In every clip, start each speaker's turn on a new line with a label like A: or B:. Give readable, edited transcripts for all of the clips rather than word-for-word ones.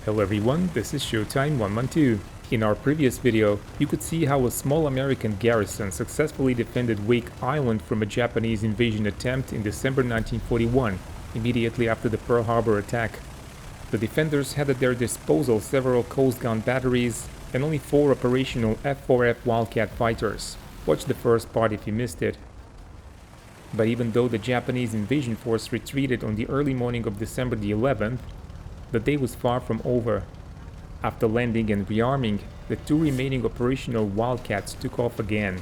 A: Hello everyone, this is Showtime 112. In our previous video, you could see how a small American garrison successfully defended Wake Island from a Japanese invasion attempt in December 1941, immediately after the Pearl Harbor attack. The defenders had at their disposal several Coast Guard batteries and only 4 operational F-4F Wildcat fighters. Watch the first part if you missed it. But even though the Japanese invasion force retreated on the early morning of December the 11th, the day was far from over. After landing and rearming, the 2 remaining operational Wildcats took off again.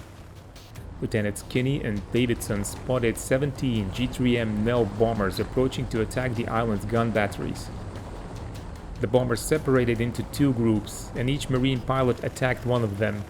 A: Lieutenants Kinney and Davidson spotted 17 G3M Nell bombers approaching to attack the island's gun batteries. The bombers separated into 2 groups, and each Marine pilot attacked one of them.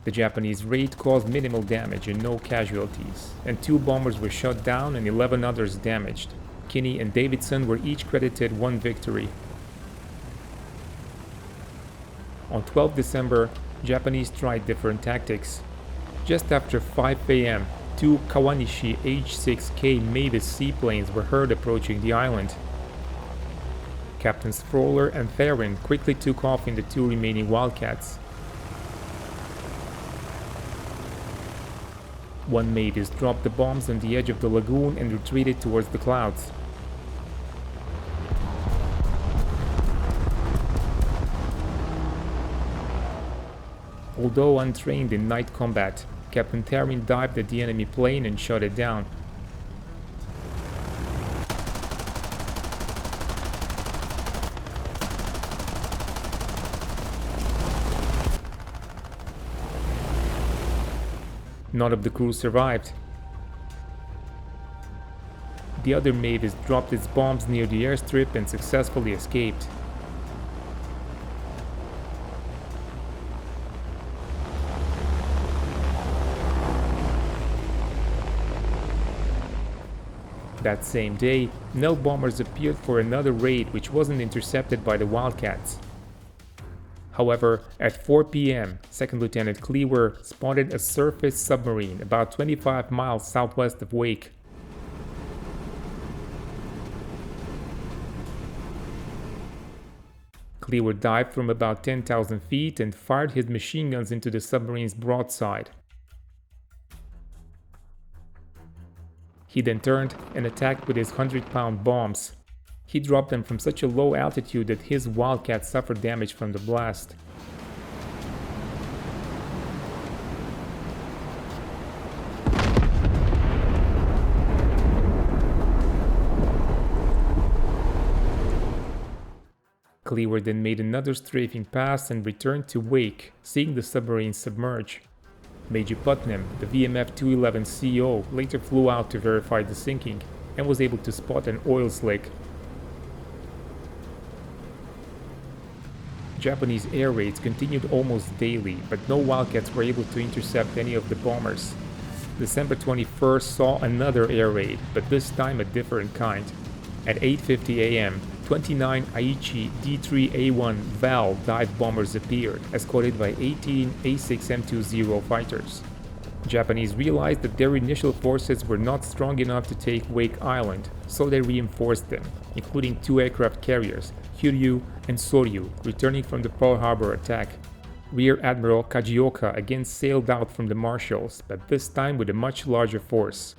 A: The Japanese raid caused minimal damage and no casualties, and 2 bombers were shot down and 11 others damaged. Kinney and Davidson were each credited 1 victory. On 12 December, Japanese tried different tactics. Just after 5 a.m., 2 Kawanishi H-6K Mavis seaplanes were heard approaching the island. Captains Froller and Theron quickly took off in the 2 remaining Wildcats. 1 Mavis dropped the bombs on the edge of the lagoon and retreated towards the clouds. Although untrained in night combat, Captain Theron dived at the enemy plane and shot it down. None of the crew survived. The other Mavis dropped its bombs near the airstrip and successfully escaped. That same day, Nell bombers appeared for another raid which wasn't intercepted by the Wildcats. However, at 4 p.m., 2nd Lieutenant Cleaver spotted a surface submarine about 25 miles southwest of Wake. Cleaver dived from about 10,000 feet and fired his machine guns into the submarine's broadside. He then turned and attacked with his 100-pound bombs. He dropped them from such a low altitude that his Wildcat suffered damage from the blast. Cleaver then made another strafing pass and returned to Wake, seeing the submarine submerge. Major Putnam, the VMF-211 CO, later flew out to verify the sinking and was able to spot an oil slick. Japanese air raids continued almost daily, but no Wildcats were able to intercept any of the bombers. December 21st saw another air raid, but this time a different kind. At 8:50 a.m., 29 Aichi D3A1 Val dive bombers appeared, escorted by 18 A6M20 fighters. Japanese realized that their initial forces were not strong enough to take Wake Island, so they reinforced them, including 2 aircraft carriers, Hiryu and Soryu, returning from the Pearl Harbor attack. Rear Admiral Kajioka again sailed out from the Marshalls, but this time with a much larger force.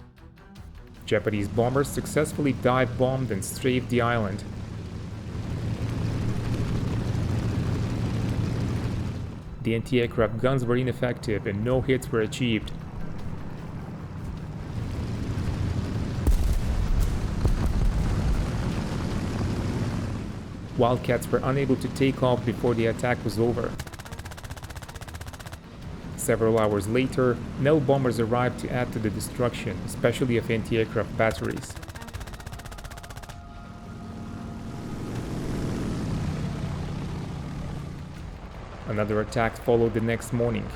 A: Japanese bombers successfully dive-bombed and strafed the island. The anti-aircraft guns were ineffective and no hits were achieved. Wildcats were unable to take off before the attack was over. Several hours later, Nell bombers arrived to add to the destruction, especially of anti-aircraft batteries. Another attack followed the next morning.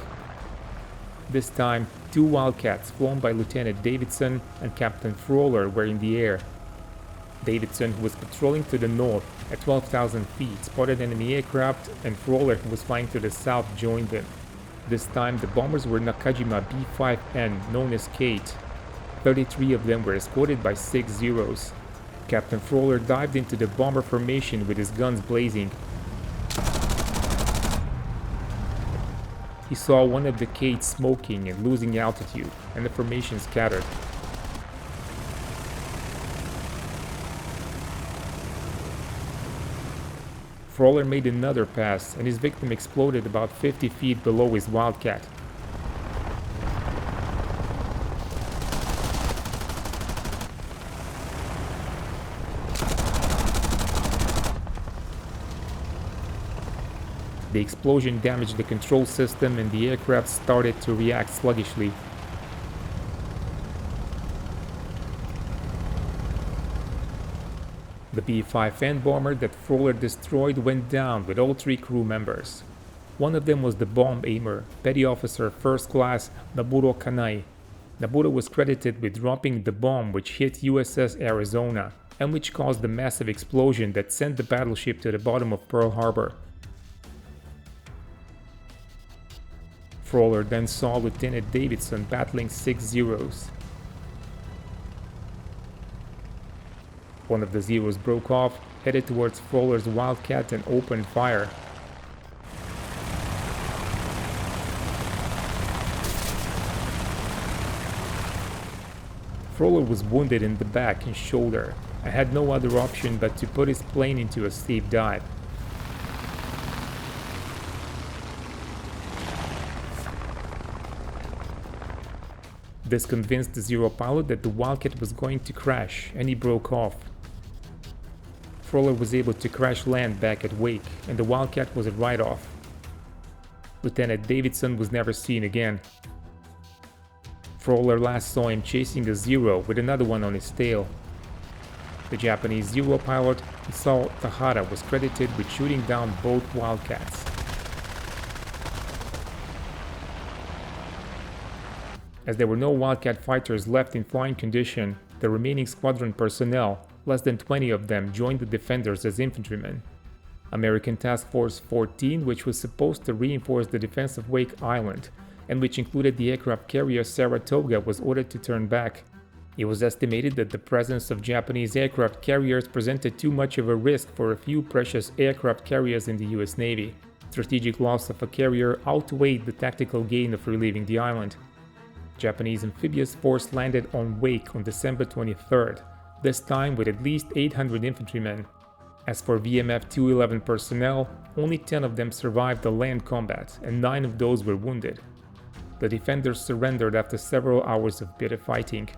A: This time, 2 Wildcats flown by Lieutenant Davidson and Captain Frohler were in the air. Davidson, who was patrolling to the north at 12,000 feet, spotted enemy aircraft, and Frohler, who was flying to the south, joined them. This time, the bombers were Nakajima B-5N, known as Kate. 33 of them were escorted by 6 Zeros. Captain Frohler dived into the bomber formation with his guns blazing. He saw one of the Kates smoking and losing altitude, and the formation scattered. Frohler made another pass, and his victim exploded about 50 feet below his Wildcat. The explosion damaged the control system and the aircraft started to react sluggishly. The B-5N bomber that Frohler destroyed went down with all 3 crew members. One of them was the bomb aimer, Petty Officer First Class Naburo Kanai. Naburo was credited with dropping the bomb which hit USS Arizona and which caused the massive explosion that sent the battleship to the bottom of Pearl Harbor. Frohler then saw Lieutenant Davidson battling 6 Zeros. One of the Zeros broke off, headed towards Frohler's Wildcat and opened fire. Frohler was wounded in the back and shoulder and had no other option but to put his plane into a steep dive. This convinced the Zero pilot that the Wildcat was going to crash, and he broke off. Frohler was able to crash land back at Wake, and the Wildcat was a write-off. Lieutenant Davidson was never seen again. Frohler last saw him chasing a Zero with another one on his tail. The Japanese Zero pilot, Isao Tahara, was credited with shooting down both Wildcats. As there were no Wildcat fighters left in flying condition, the remaining squadron personnel, less than 20 of them, joined the defenders as infantrymen. American Task Force 14, which was supposed to reinforce the defense of Wake Island, and which included the aircraft carrier Saratoga, was ordered to turn back. It was estimated that the presence of Japanese aircraft carriers presented too much of a risk for a few precious aircraft carriers in the US Navy. Strategic loss of a carrier outweighed the tactical gain of relieving the island. Japanese amphibious force landed on Wake on December 23rd, this time with at least 800 infantrymen. As for VMF 211 personnel, only 10 of them survived the land combat, and 9 of those were wounded. The defenders surrendered after several hours of bitter fighting.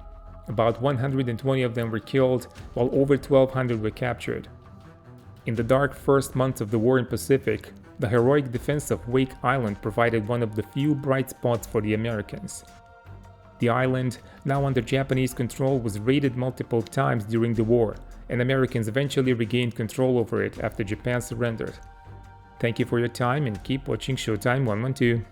A: About 120 of them were killed, while over 1,200 were captured. In the dark first months of the war in Pacific, the heroic defense of Wake Island provided one of the few bright spots for the Americans. The island, now under Japanese control, was raided multiple times during the war, and Americans eventually regained control over it after Japan surrendered. Thank you for your time and keep watching Showtime 112.